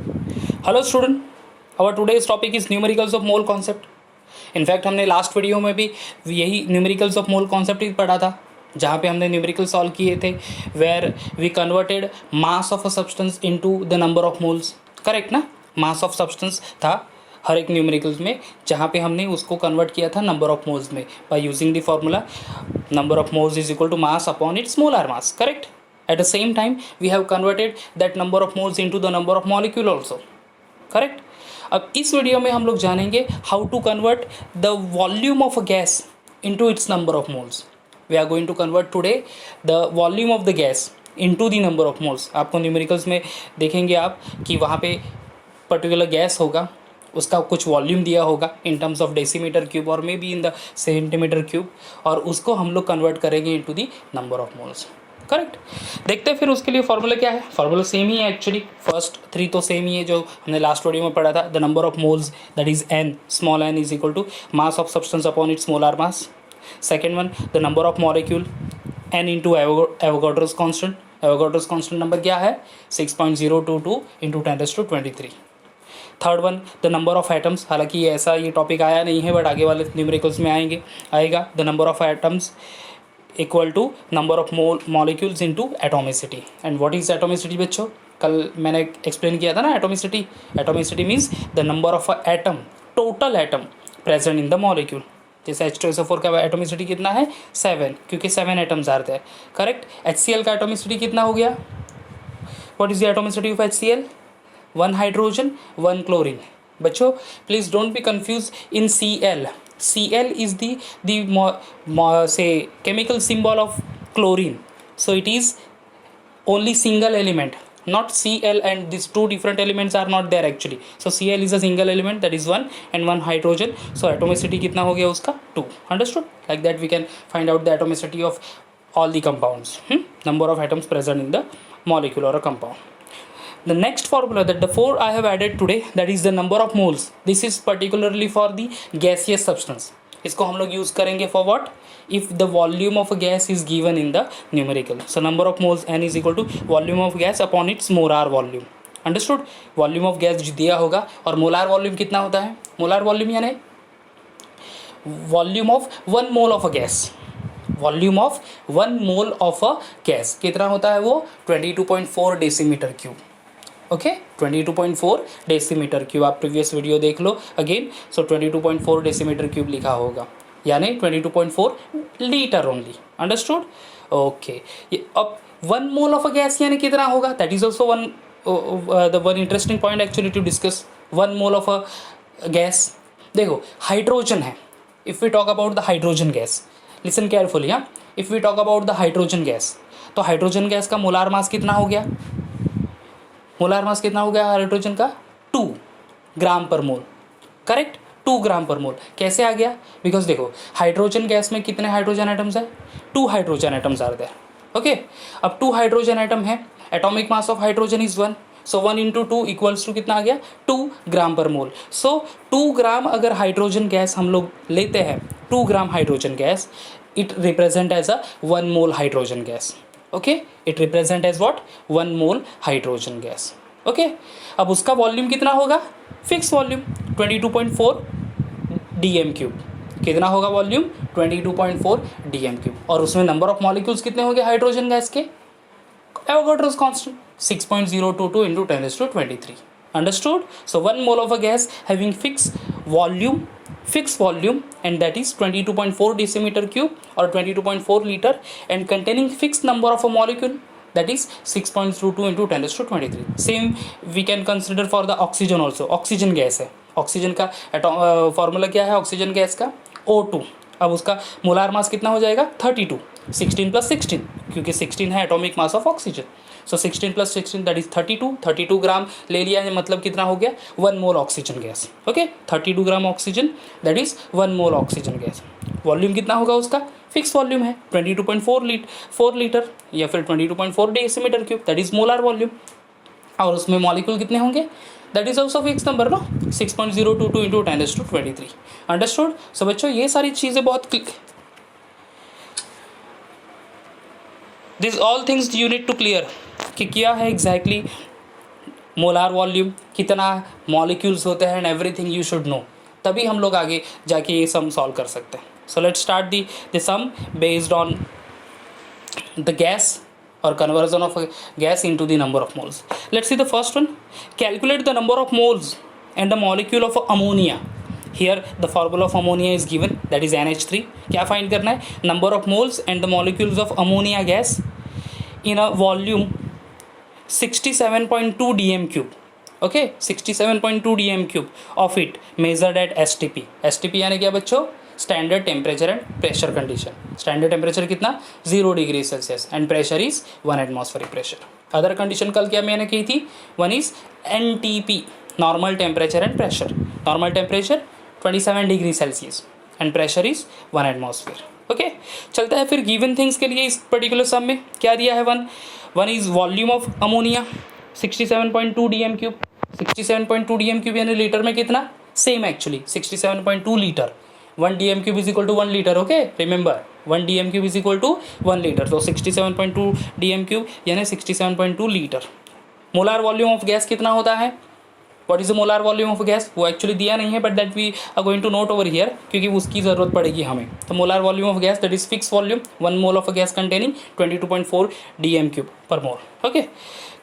Hello student, our today's topic is numericals of mole concept. In fact हमने last video में भी यही numericals of mole concept ही पढ़ा था, जहाँ पे हमने न्यूमेरिकल सॉल्व किए थे, where we converted mass of a substance into the number of moles. Correct ना? मास ऑफ सब्सटेंस था हर एक न्यूमेरिकल्स में, जहाँ पे हमने उसको कन्वर्ट किया था नंबर ऑफ मोल्स में by using the formula number of moles is equal to mass upon its molar mass. Correct? At the same time, we have converted that number of moles into the number of molecule also. Correct? अब इस video में हम लोग जानेंगे how to convert the volume of a gas into its number of moles. We are going to convert today the volume of the gas into the number of moles. आपको numericals में देखेंगे आप कि वहाँ पे पर्टिकुलर गैस होगा, उसका कुछ वॉल्यूम दिया होगा in terms of decimetre cube और may be in the centimetre cube, और उसको हम लोग कन्वर्ट करेंगे into the number of moles. Correct? देखते हैं फिर उसके लिए फॉर्मूला क्या है। फॉर्मूला सेम ही है एक्चुअली, फर्स्ट थ्री तो सेम ही है जो हमने लास्ट वीडियो में पढ़ा था। The number of moles that is n, small n is equal to mass of substance upon its molar mass. Second one, the number of molecule n into Avogadro's constant. Avogadro's constant number क्या है? 6.022 into 10⁻23। Third one, the number of atoms. हालांकि ऐसा ये topic आया नहीं है, but आगे वाले न्यूमेरिकल्स में आएगा। The number of atoms equal to number of molecules into atomicity. And what is atomicity बच्चों? कल मैंने एक्सप्लेन किया था ना atomicity. Atomicity means the number of a atom, total atom present in the molecule. जैसे H2SO4 का atomicity कितना है? 7, क्योंकि 7 एटम्स आते हैं। करेक्ट? HCl का एटोमिसिटी कितना हो गया? What is the atomicity of HCl? 1 hydrogen 1 chlorine. बच्चों please don't be confuse in Cl. Cl is the say chemical symbol of chlorine, so it is only single element, not Cl, and these two different elements are not there actually. So Cl is a single element, that is 1 and 1 hydrogen, so atomicity कितना हो गया उसका? 2. Understood? Like that we can find out the atomicity of all the compounds, number of atoms present in the molecule or a compound. The next formula that the 4 I have added today, that is the number of moles. This is particularly for the gaseous substance. इसको हम लोग use करेंगे for what? If the volume of a gas is given in the numerical. So number of moles n is equal to volume of gas upon its molar volume. Understood? Volume of gas जो दिया होगा, और molar volume कितना होता है? Molar volume यानी volume of 1 mole of a gas. Volume of 1 mole of a gas कितना होता है? वो 22.4 decimetre cube. Okay, 22.4 decimetre cube. आप प्रीवियस वीडियो देख लो अगेन। सो 22.4 डेसीमीटर क्यूब लिखा होगा, यानी 22.4 लीटर ओनली। अंडरस्टूड? ओके, अब 1 मोल ऑफ अ गैस यानी कितना होगा? That is also one interesting point actually to discuss. 1 mole of a gas, देखो हाइड्रोजन है। If we talk about the hydrogen gas, listen carefully. हाँ, if we talk about the hydrogen gas, तो hydrogen gas का molar mass कितना हो गया? Molar mass कितना हो गया हाइड्रोजन का? 2 ग्राम पर मोल। करेक्ट? 2 ग्राम पर मोल। कैसे आ गया? बिकॉज देखो हाइड्रोजन गैस में कितने हाइड्रोजन एटम्स है? 2 hydrogen atoms are there. Okay, अब 2 हाइड्रोजन एटम है, atomic mass of hydrogen is 1, so 1 into 2 equals to कितना आ गया? 2 ग्राम पर मोल। सो 2 ग्राम अगर हाइड्रोजन गैस हम लोग लेते हैं, 2 gram hydrogen gas, it represent as a 1 mole hydrogen gas. Okay, it represent as what? 1 mole hydrogen gas. Okay, अब उसका वॉल्यूम कितना होगा? Fix volume 22.4 dm cube. कितना होगा वॉल्यूम? 22.4 dm cube. और उसमें नंबर ऑफ मॉलिक्यूल्स कितने हो गए हाइड्रोजन गैस के? Avogadro's constant 6.022 into 10⁻23। Understood? So 1 mole of a gas having fixed volume, and that is 22.4 decimeter cube or 22.4 liter, and containing fixed number of a molecule, that is 6.22 into 10⁻23. Same we can consider for the oxygen also. Oxygen gas है, oxygen का formula क्या है oxygen gas का? O2। अब उसका molar mass कितना हो जाएगा? 32, 16 + 16, क्योंकि 16 है atomic mass of oxygen. So 16 + 16 that is 32 ग्राम ले लिया है, मतलब कितना हो गया? 1 मोल oxygen gas. Okay, 32 gram oxygen, that is 1 mole oxygen gas. Volume कितना होगा उसका? फिक्स वॉल्यूम है 22.4 लीटर या फिर 22.4 decimetre cube, that is molar volume. और उसमें मॉलिक्यूल कितने होंगे? That is also fix number no, 6.022 into 10⁻23। Understood? So बच्चों ये सारी चीज़ें बहुत this all things you need to clear कि क्या है एग्जैक्टली मोलार वॉल्यूम, कितना मॉलिक्यूल्स होते हैं and everything you should know, तभी हम लोग आगे जाके ये सम सॉल्व कर सकते हैं. So let's start the sum based on the gas or conversion of a gas into the number of moles. Let's see the first one. Calculate the number of moles and the molecule of ammonia. Here the formula of ammonia is given, that is NH3. क्या find करना है? Number of moles and the molecules of ammonia gas in a volume 67.2 dm cube. Okay, 67.2 dm cube of it measured at STP. STP यानी क्या बच्चों? Standard temperature and pressure condition. Standard temperature कितना? 0 degree Celsius and pressure is 1 atmospheric pressure. Other condition कल क्या मैंने की थी? One is NTP, normal temperature and pressure. Normal temperature 27 degree Celsius and pressure is 1 atmosphere. Okay, चलता है फिर given things के लिए. इस पर्टिकुलर सम में क्या दिया है? One is volume of ammonia 67.2 dm cube. 67.2 dm cube यानी लीटर में कितना? Same actually 67.2 litre. 1 dm cube is equal to 1 liter. Okay, remember 1 dm cube is equal to 1 liter. So 67.2 dm cube यानी 67.2 लीटर. Molar volume of gas कितना होता है? What is the molar volume of gas? वो actually दिया नहीं है, but that we are going to note over here, क्योंकि उसकी ज़रूरत पड़ेगी हमें. तो molar volume of gas that is fix volume, 1 mole of a gas containing 22.4 dm cube per mole. Okay,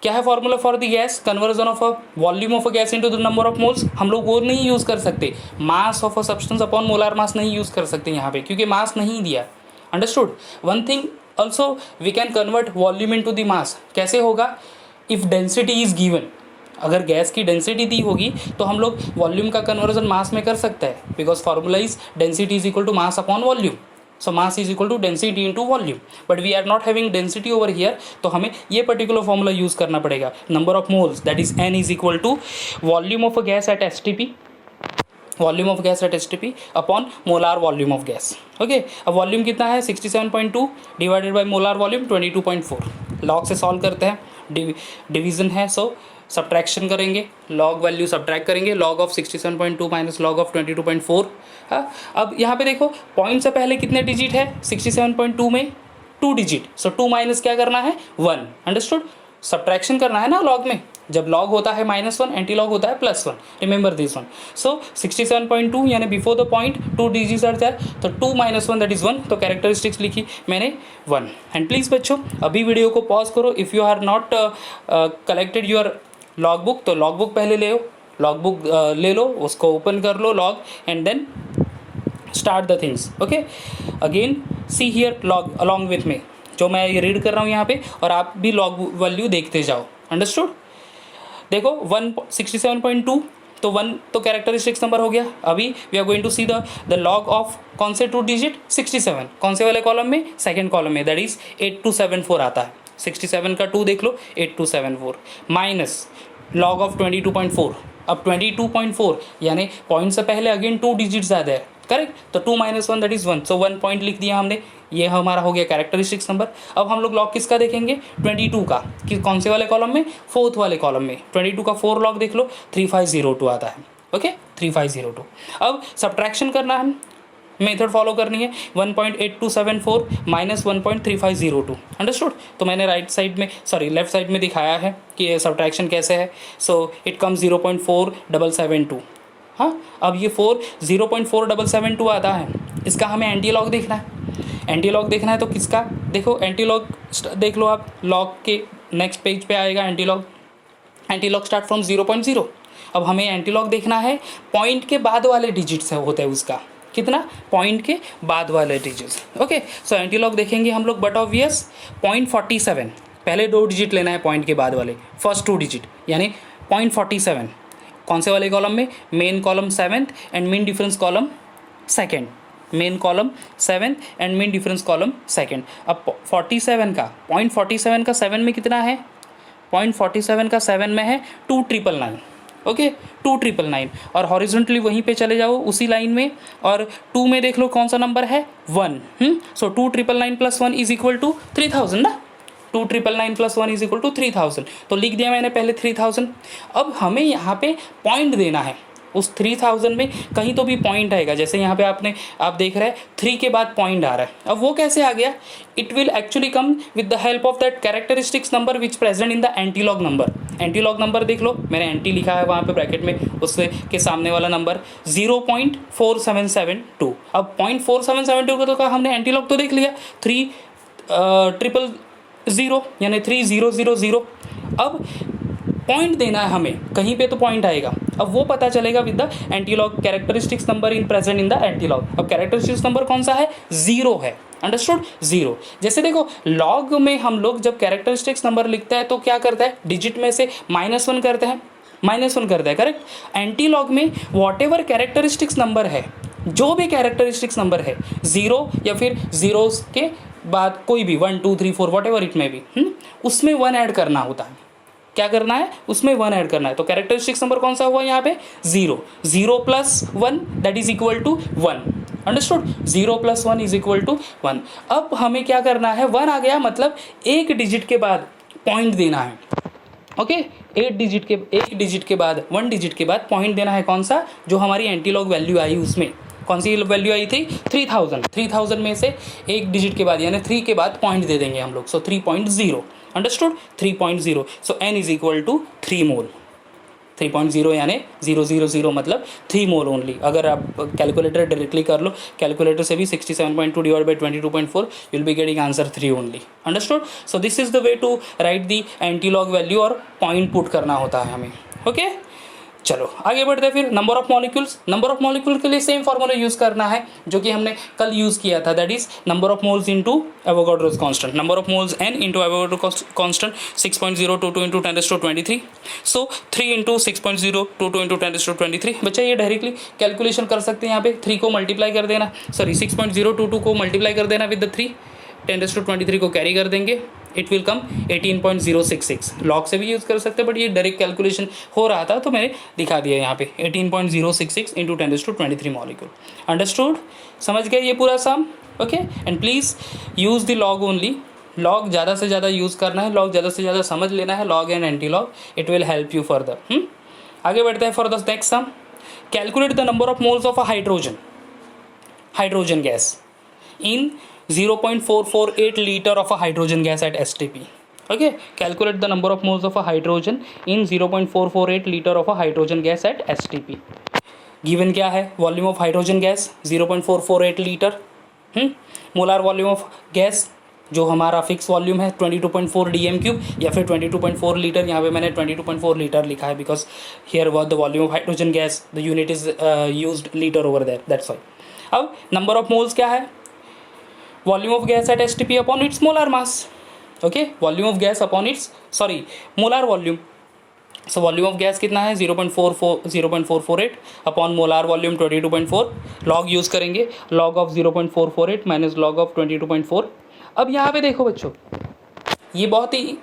क्या है formula for the gas? Conversion of a volume of a gas into the number of moles. हम लोग वो नहीं use कर सकते, मास of a substance upon molar mass नहीं use कर सकते यहाँ पे, क्योंकि मास नहीं दिया. Understood? One thing also we can convert volume into the mass. कैसे होगा? इफ़ डेंसिटी इज गिवन, अगर गैस की डेंसिटी दी होगी तो हम लोग वॉल्यूम का कन्वर्जन मास में कर सकते हैं, because formula is density is equal to mass upon volume. So mass is equal to density into volume, but we are not having density over here, तो हमें ये पर्टिकुलर फॉर्मूला यूज़ करना पड़ेगा. Number of moles that is N is equal to volume of a gas at STP, volume of gas at STP upon molar volume of gas. Okay, अब volume कितना है? 67.2 divided by molar volume 22.4. Log से solve करते हैं, division है, सो subtraction करेंगे, log value subtract करेंगे. Log of 67.2 minus log of 22.4. हाँ, अब यहाँ पे देखो पॉइंट से पहले कितने डिजिट है? 67.2 में 2 डिजिट. सो 2 माइनस क्या करना है? 1. अंडरस्टूड? सब्ट्रैक्शन करना है ना लॉग में. जब लॉग होता है -1, एंटी लॉग होता है +1. Remember this one. सो 67.2 यानी before the point 2 digits are there, तो 2 - 1 दैट इज़ 1. तो कैरेक्टरिस्टिक्स लिखी मैंने 1. एंड प्लीज़ बच्चों अभी वीडियो को पॉज करो. If you are not collected your log book, तो लॉग बुक पहले ले लो, लॉग बुक ले लो, उसको ओपन कर लो log, and then start the things. Okay, again see here log along with me, जो मैं ये रीड कर रहा हूँ यहाँ पे, और आप भी लॉग वैल्यू देखते जाओ. अंडरस्टूड? देखो 67.2, तो 1 तो कैरेक्टरिस्टिक्स नंबर हो गया. अभी we are going to see the log of कौन से 2 डिजिट? 67. कौन से वाले कॉलम में? सेकेंड कॉलम में, दैट इज 8274 आता है. 67 का 2 देख लो, 8274 माइनस लॉग ऑफ 22.4. अब 22.4 यानी पॉइंट से पहले अगेन 2 डिजिट ज़्यादा है, करेक्ट? तो 2 - 1 दैट इज़ 1. सो 1 पॉइंट लिख दिया हमने. ये हमारा हो गया कैरेक्टरिस्टिक्स नंबर. अब हम लोग लॉग किसका देखेंगे? 22 का. कि कौन से वाले कॉलम में? 4th वाले कॉलम में. 22 का 4 लॉग देख लो, 3502 आता है. ओके, 3502. अब सब्ट्रैक्शन करना है, मेथड फॉलो करनी है. 1.8274 माइनस 1.3502. अंडरस्टूड? तो मैंने राइट साइड में, सॉरी लेफ्ट साइड में दिखाया है कि ये सब्ट्रैक्शन कैसे है. So it comes 0.4772. हाँ, अब ये 0.4772 आता है. इसका हमें एंटी लॉग देखना है. एंटी लॉग देखना है तो किसका? देखो एंटी लॉग देख लो आप, लॉग के नेक्स्ट पेज पे आएगा anti log. Anti log start from 0.0. अब हमें एंटी लॉग देखना है पॉइंट के बाद वाले डिजिट से होता है उसका. कितना? पॉइंट के बाद वाले digits. Okay, so anti log देखेंगे हम लोग, बट ऑब्वियस 0.47 पहले 2 डिजिट लेना है पॉइंट के बाद वाले, फर्स्ट 2 डिजिट यानी 0.47. कौन से वाले कॉलम में? Main column 7th and mean difference column 2nd. Main column 7th and mean difference column 2nd. अब 47 का 0.47 का 7 में कितना है? 0.47 का 7 में है 2999. ओके, 2999. और हॉरिजॉन्टली वहीं पे चले जाओ उसी लाइन में, और 2 में देख लो कौन सा नंबर है? 1. सो 2999 + 1 इज इक्वल टू 3000 ना. 2999 + 1 इज इक्वल टू 3000. तो लिख दिया मैंने पहले 3000. अब हमें यहाँ पे पॉइंट देना है. उस 3000 में कहीं तो भी पॉइंट आएगा, जैसे यहाँ पे आप देख रहे हैं 3 के बाद पॉइंट आ रहा है। अब वो कैसे आ गया? It will actually come with the help of that characteristics number which present in the antilog number. Antilog number देख लो, मैंने एंटी लिखा है वहाँ पे ब्रैकेट में, उससे के सामने वाला नंबर 0.4772। अब 0.4772 को तो हमने एंटीलॉग तो देख लिया 300 यानी 3000। अब पॉइंट देना है हमें, कहीं पे तो पॉइंट आएगा। अब वो पता चलेगा with the antilog characteristics number in present in the antilog. अब कैरेक्टरिस्टिक्स नंबर कौन सा है? 0 है। अंडरस्टूड? 0। जैसे देखो लॉग में हम लोग जब कैरेक्टरिस्टिक्स नंबर लिखते हैं तो क्या करता है? डिजिट में से -1 करते हैं, -1 करता है, करेक्ट। एंटीलॉग में वॉट एवर कैरेक्टरिस्टिक्स नंबर है, जो भी कैरेक्टरिस्टिक्स नंबर है 0 या फिर जीरोस के बाद कोई भी 1 2 3 4 वॉट एवर इट में भी, उसमें 1 ऐड करना होता है। क्या करना है? उसमें 1 ऐड करना है। तो कैरेक्टरिस्टिक्स नंबर कौन सा हुआ यहाँ पे? 0। 0 + 1 that is equal to 1। Understood? 0 + 1 is equal to 1। अब हमें क्या करना है? 1 आ गया मतलब एक डिजिट के बाद पॉइंट देना है। ओके, एक डिजिट के बाद 1 डिजिट के बाद पॉइंट देना है। कौन सा? जो हमारी एंटीलॉग वैल्यू आई उसमें कौन सी वैल्यू आई थी? 3000 में से एक डिजिट के बाद यानी 3 के बाद पॉइंट दे देंगे हम लोग। So 3.0। Understood? 3.0। So n is equal to 3 mole. 3.0 यानी 000 मतलब 3 मोल ओनली। अगर आप कैलकुलेटर डायरेक्टली कर लो, कैलकुलेटर से भी 67.2 divide by 22.4 you will be getting answer 3 only. Understood? So this is the way to write the antilog value और point put करना होता है हमें। ओके, चलो आगे बढ़ते हैं। फिर number of molecules. Number of molecule के लिए सेम फॉर्मूला यूज करना है जो कि हमने कल यूज किया था, that is number of moles into Avogadro's constant. Number of moles n into Avogadro constant 6.022 into 10⁻23। So 3 into 6.022 into 10⁻23। बच्चा ये डायरेक्टली कैलकुलेशन कर सकते हैं। यहाँ पे 3 को मल्टीप्लाई कर देना, सॉरी 6.022 को मल्टीप्लाई कर देना विद द 3, 10⁻23 को कैरी कर देंगे, इट विल कम 18.066। लॉग से भी यूज़ कर सकते हैं बट ये डायरेक्ट कैलकुलेशन हो रहा था तो मैंने दिखा दिया यहाँ पे 18.066 इंटू 10⁻23 मॉलिक्यूल। अंडरस्टूड? समझ गए ये पूरा sum? Okay, and please use the log only. Log ज़्यादा से ज़्यादा यूज़ करना है, लॉग ज़्यादा से ज़्यादा समझ लेना है, log and anti log, it will help you further. आगे बढ़ते हैं for the next sum. Calculate the number of moles of a hydrogen gas in 0.448 liter of a hydrogen gas at STP. Okay, calculate the number of moles of a hydrogen in 0.448 liter of a hydrogen gas at STP. Given क्या है? Volume of hydrogen gas 0.448 litre. Molar volume of gas जो हमारा fix volume है 22.4 dm³ या फिर 22.4 litre. यहाँ पे मैंने 22.4 लीटर लिखा है because here what the volume of hydrogen gas, the unit is used litre over there, that's why. अब नंबर ऑफ मोल्स क्या है? Volume of gas at STP upon its molar mass. Okay, volume of gas upon its molar volume. So volume of gas कितना है? 0.448 upon molar volume 22.4। Log use करेंगे, log of 0.448 minus log of 22.4। अब यहाँ पे देखो बच्चों, ये बहुत ही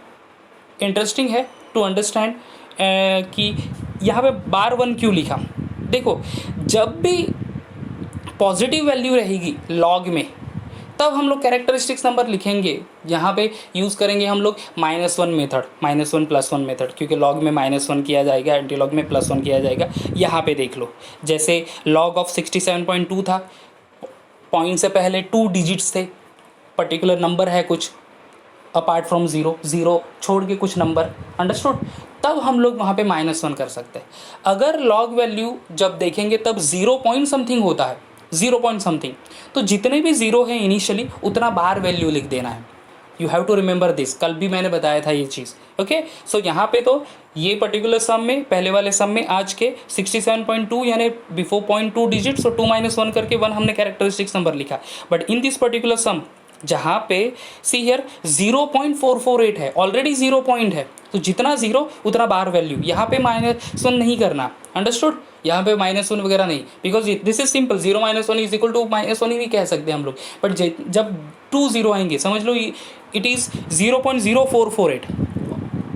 इंटरेस्टिंग है टू अंडरस्टैंड कि यहाँ पे बार 1 क्यों लिखा। देखो, जब भी पॉजिटिव वैल्यू रहेगी लॉग में तब हम लोग कैरेक्टरिस्टिक्स नंबर लिखेंगे। यहाँ पे यूज़ करेंगे हम लोग -1 मेथड, -1 + 1 मेथड, क्योंकि लॉग में -1 किया जाएगा, एंटीलॉग में +1 किया जाएगा। यहाँ पे देख लो, जैसे लॉग ऑफ 67.2 था, पॉइंट से पहले 2 डिजिट्स थे, पर्टिकुलर नंबर है कुछ अपार्ट फ्रॉम 0 छोड़ के कुछ नंबर। अंडरस्टूड? तब हम लोग वहाँ पे -1 कर सकते हैं। अगर लॉग वैल्यू जब देखेंगे तब 0 पॉइंट समथिंग होता है, 0 पॉइंट समथिंग, तो जितने भी 0 है इनिशियली उतना बार वैल्यू लिख देना है। You have to remember this, कल भी मैंने बताया था ये चीज़। ओके, सो यहाँ पे तो ये पर्टिकुलर सम में, पहले वाले सम में आज के 67.2 यानी बिफोर 0.2 डिजिट, सो 2 - 1 करके 1 हमने कैरेक्टरिस्टिक्स नंबर लिखा। बट इन दिस पर्टिकुलर सम जहाँ पे सी हियर 0.448 है, ऑलरेडी 0 पॉइंट है, तो जितना 0 उतना बार वैल्यू। यहाँ पे -1 नहीं करना। अंडरस्टूड? यहाँ पे -1 वगैरह नहीं, because this is simple. 0 - 1 is equal to -1 ही भी कह सकते हैं हम लोग। बट जब 2 0 आएंगे, समझ लो it is 0.0448।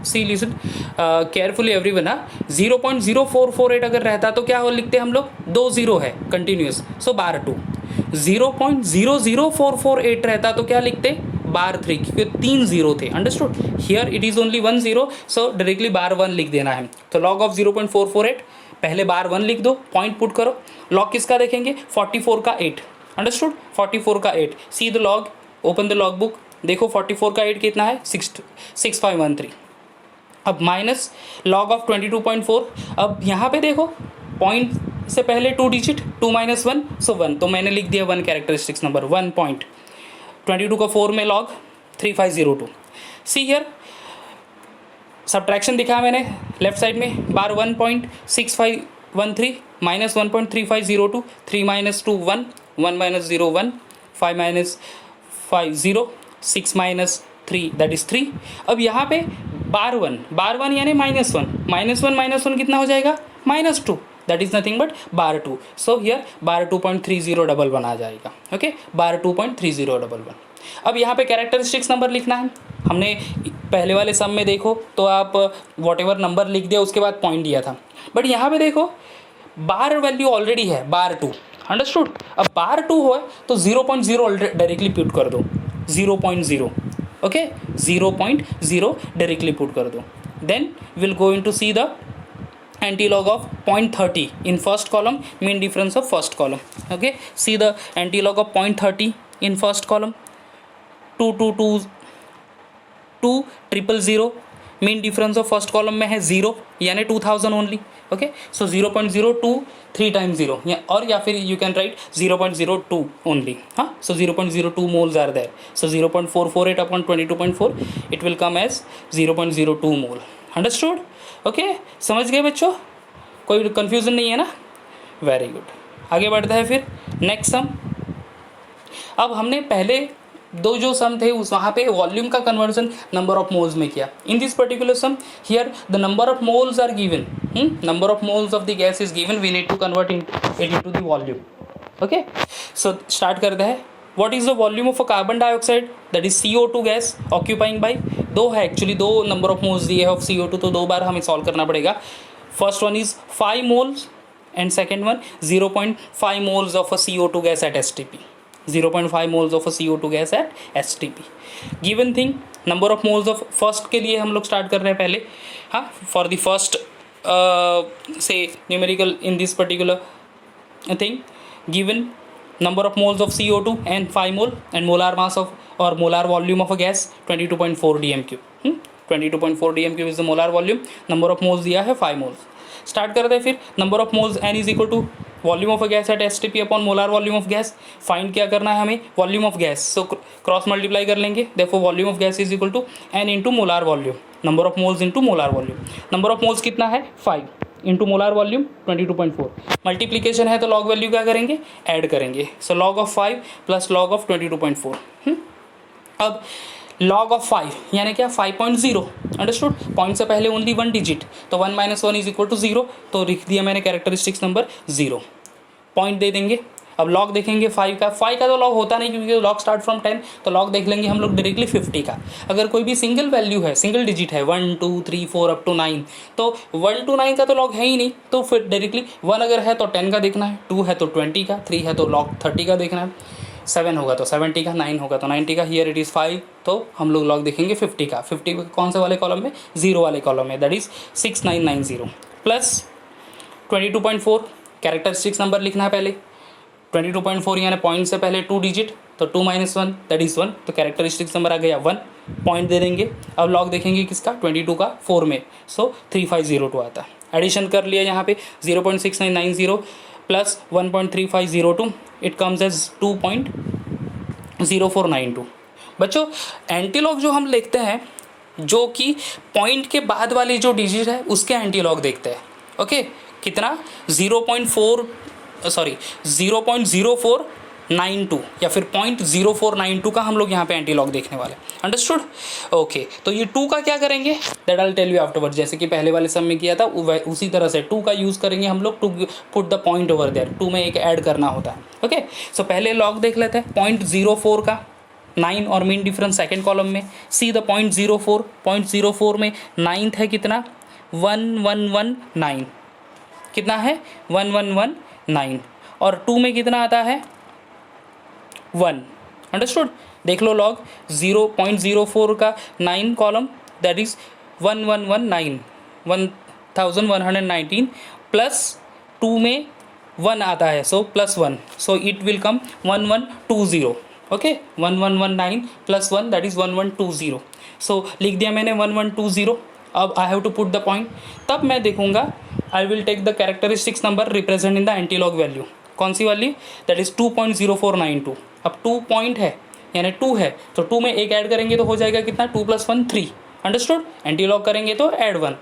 See listen carefully everyone. 0.0448 अगर रहता तो क्या हो लिखते हम लोग? 2 0 है कंटिन्यूस, सो बार 2। 0.00448 रहता तो क्या लिखते? बार 3 क्योंकि 3 0 थे। Understood? Here it is only 1 0, so directly bar 1 लिख देना है। तो लॉग ऑफ 0.448, पहले बार 1 लिख दो, पॉइंट पुट करो। लॉग किसका देखेंगे? 44 का 8। अंडरस्टूड? 44 का 8। सी the log, open the log book, देखो 44 का 8 कितना है? 6513। अब माइनस लॉग ऑफ 22.4। अब यहाँ पे देखो पॉइंट से पहले 2 डिजिट, 2 - 1 सो 1, तो मैंने लिख दिया 1 कैरेक्टरिस्टिक्स नंबर 1 पॉइंट। 22 का 4 में लॉग 3502। सी हियर सब्ट्रैक्शन दिखाया मैंने लेफ्ट साइड में, बार 1.6513 माइनस 1.3502, 3 - 2 1, 1 - 0 1, 5 - 5 0, 6 - 3 दैट इज 3। अब यहाँ पे बार 1 यानी -1, -1 कितना हो जाएगा? -2, that is nothing but bar 2। So here bar 2.3011 आ जाएगा। Okay, bar 2.3011। अब यहाँ पे कैरेक्टरिस्टिक्स नंबर लिखना है। हमने पहले वाले सम में देखो तो आप वॉट एवर नंबर लिख दिया, उसके बाद पॉइंट दिया था, बट यहाँ पे देखो बार वैल्यू ऑलरेडी है बार 2। अंडरस्टूड? अब बार 2 हो तो 0.0 डायरेक्टली पुट कर दो, 0.0। ओके, 0.0 डायरेक्टली पुट कर दो। Then will going to see the antilog of 0.30 in first column, mean difference of first column. Okay, see the antilog of 0.30 in first column, 2,000, mean difference of first column में है 0 यानी 2000 only. Okay, सो 0.02 3 times 0, और या फिर you can write 0.02 only. हाँ, so 0.02 moles are there, so 0.448 upon 22.4 it will come as 0.02 mole. Understood? Okay, समझ गए बच्चों? कोई कन्फ्यूज़न नहीं है ना? Very good. आगे बढ़ता है फिर नेक्स्ट सम। अब हमने पहले दो जो सम थे उस वहाँ पे वॉल्यूम का कन्वर्जन नंबर ऑफ मोल्स में किया। In this particular sum here the number of moles are given, number of moles of the gas is given, we need to convert it into the volume. Okay, so start करते हैं। What is the volume of a carbon dioxide, that is CO2 gas occupying by, दो है actually, दो number of moles दिए है of CO2, तो दो बार हमें सॉल्व करना पड़ेगा। First one is 5 moles and second one 0.5 moles of a CO2 gas at STP, 0.5 moles of a CO2 gas at STP। Given thing number of moles of first के लिए हम लोग start कर रहे हैं पहले। हाँ, फॉर द फर्स्ट से numerical in this particular thing, given number of moles of CO2 and 5 mole and molar mass of or molar volume of a gas 22.4 dm³। 22.4 dm³ is the molar volume, number of moles दिया है 5 moles। Start करते हैं फिर। Number of moles n is equal to volume of a gas at STP upon molar volume of gas. Find क्या करना है हमें? Volume of gas, so cross multiply कर लेंगे, therefore volume of gas is equal to n into molar volume, number of moles into molar volume. Number of moles कितना है? 5 into molar volume 22.4। Multiplication है तो लॉग वैल्यू क्या करेंगे? Add करेंगे, so log of 5 plus log of 22.4। अब log of 5 यानी क्या? 5.0। अंडरस्टूड? पॉइंट से पहले ओनली 1 डिजिट, तो 1 - 1 इज इक्वल टू 0, तो लिख दिया मैंने कैरेक्टरिस्टिक्स नंबर 0। पॉइंट दे देंगे। अब लॉग देखेंगे 5 का तो लॉग होता नहीं क्योंकि लॉग स्टार्ट फ्रॉम 10, तो लॉग देख लेंगे हम लोग डायरेक्टली 50 का। अगर कोई भी सिंगल वैल्यू है, सिंगल डिजिट है, 1 2 3 4 अप टू 9, तो 1 to 9 का तो लॉग है ही नहीं, तो फिर डायरेक्टली 1 अगर है तो 10 का देखना है, 2 है तो 20 का, 3 है तो लॉग 30 का देखना है, 7 होगा तो 70 का, 9 होगा तो 90 का। हियर इट इज़ 5, तो हम लोग लॉग देखेंगे 50 का। 50 कौन से वाले कॉलम में? 0 वाले कॉलम में, that is 6990 plus 22.4 characteristics number लिखना है पहले। 22.4 यानी पॉइंट से पहले 2 डिजिट, तो 2 - 1 दैट इज़ 1, तो कैरेक्टरिस्टिक्स नंबर आ गया 1। पॉइंट दे देंगे। अब लॉग देखेंगे किसका? 22 का 4 में, सो 3502 आता है। एडिशन कर लिया यहाँ पे 0.6990 प्लस 1.3502, इट कम्स एज 2.0492। बच्चों एंटीलॉग जो हम लिखते हैं, जो कि पॉइंट के बाद वाली जो डिजिट है उसके एंटीलॉग देखते हैं। ओके, कितना? 0.0492 या फिर 0.0492 का हम लोग यहाँ पे एंटीलॉग देखने वाले। अंडरस्टूड? ओके, तो ये 2 का क्या करेंगे? That I will tell you afterward. जैसे कि पहले वाले सम में किया था उसी तरह से 2 का यूज़ करेंगे हम लोग to put the point over there. 2 में एक ऐड करना होता है। ओके, सो पहले लॉग देख लेते हैं। 0.04 का 9 और मीन डिफरेंस सेकेंड कॉलम में। सी द 0.04 में 9th है कितना? 1119। कितना है? 1119। और 2 में कितना आता है? 1। अंडरस्टूड? देख लो लॉग 0.04 का 9 कॉलम दैट इज 1119 प्लस 2 में 1 आता है, so plus 1, so it will come 1120. Okay 1119 plus 1 that is 1120. So लिख दिया मैंने 1120. अब I have to put the point. तब मैं देखूंगा I will take the characteristics number represent in the antilog value. कौन सी वाली? That is 2.0492. अब 2 पॉइंट है यानी 2 है तो 2 में एक ऐड करेंगे तो हो जाएगा कितना? 2 + 1 3. अंडरस्टूड? एंटी लॉग करेंगे तो ऐड 1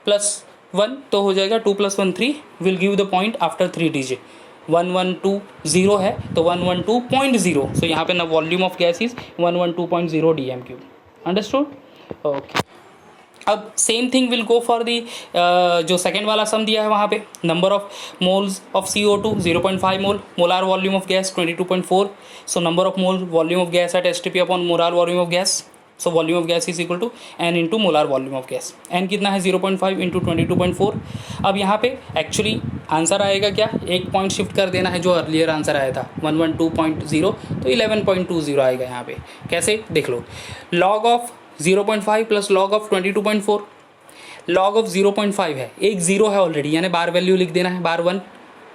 प्लस 1 तो हो जाएगा 2 + 1 3 will give the point after 3 digit. 1120 है तो 112.0. सो यहाँ पे ना volume of gas is 112.0 dm3. Understood? Okay. अब same thing will go for the जो सेकेंड वाला सम दिया है वहाँ पे. Number of moles of CO2 0.5 मोल, molar volume of gas 22.4. So number of mole volume of gas at STP upon molar volume of gas. So volume of gas is equal to n into molar volume of gas. n कितना है? 0.5 into 22.4. अब यहाँ पे actually answer आएगा क्या? एक point shift कर देना है जो अर्लियर आंसर आया था 112.0 तो 11.20 आएगा यहाँ पे. कैसे? देख लो. Log of 0.5 plus log of 22.4. Log of 0.5 है, एक जीरो है ऑलरेडी यानी बार वैल्यू लिख देना है, बार 1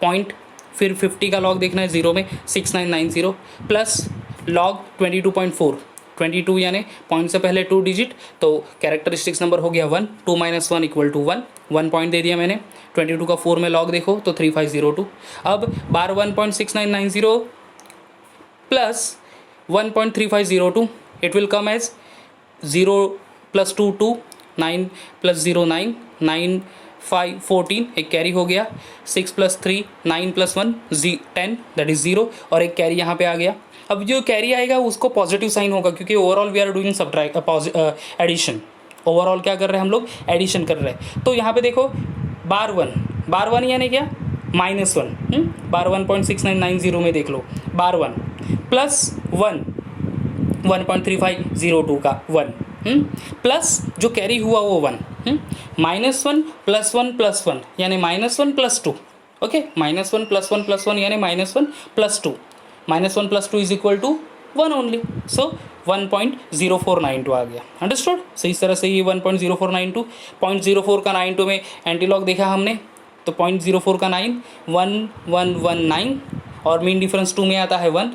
पॉइंट, फिर 50 का लॉग देखना है जीरो में 6990 प्लस लॉग 22.4. 22 यानी पॉइंट से पहले 2 डिजिट तो कैरेक्टरिस्टिक्स नंबर हो गया 1. 2 - 1 = 1. 1 पॉइंट दे दिया मैंने. 22 का 4 में लॉग देखो तो 3502. अब बार 1.6990 plus 1.3502 it will come as 0 + 2 2, 9 + 0 9, 9 5 14 एक कैरी हो गया. 6 + 3 9 + 1 10 दैट इज 0 और एक कैरी यहाँ पे आ गया. अब जो कैरी आएगा उसको पॉजिटिव साइन होगा क्योंकि overall we are doing addition. Overall क्या कर रहे हैं हम लोग? एडिशन कर रहे हैं. तो यहाँ पे देखो बार 1 यानी क्या? -1. बार 1.6990 में देख लो बार 1 प्लस 1 1.3502 का 1 प्लस जो कैरी हुआ वो 1 -1 + 1 + 1 यानी -1 + 2. ओके -1 + 1 + 1 यानी -1 + 2. -1 + 2 = 1 ओनली. सो 1.0492 आ गया. अंडरस्टूड? सो इस तरह से ये 1.0492. 0.04 का 92 में एंटी लॉग देखा हमने तो 0.04 का 9 1119 और मीन डिफरेंस 2 में आता है 1.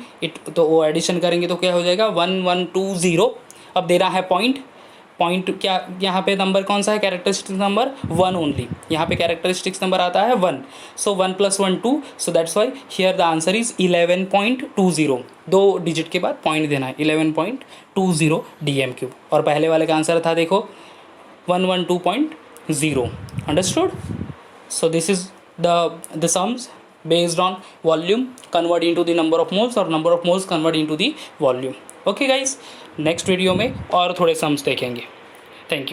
तो वो एडिशन करेंगे तो क्या हो जाएगा? 1120. अब दे रहा है पॉइंट क्या यहाँ पे नंबर कौन सा है? Characteristics number 1 only. यहाँ पे कैरेक्टरिस्टिक्स नंबर आता है 1. So 1 + 1 2. So that's why here the answer is 11.20. 2 digit के बाद पॉइंट देना है 11.20 dm3. और पहले वाले का आंसर था देखो 112.0. Understood? So this is the sums based on volume convert into the number of moles और number of moles convert into the volume. Okay guys, next video में और थोड़े sums देखेंगे. Thank you.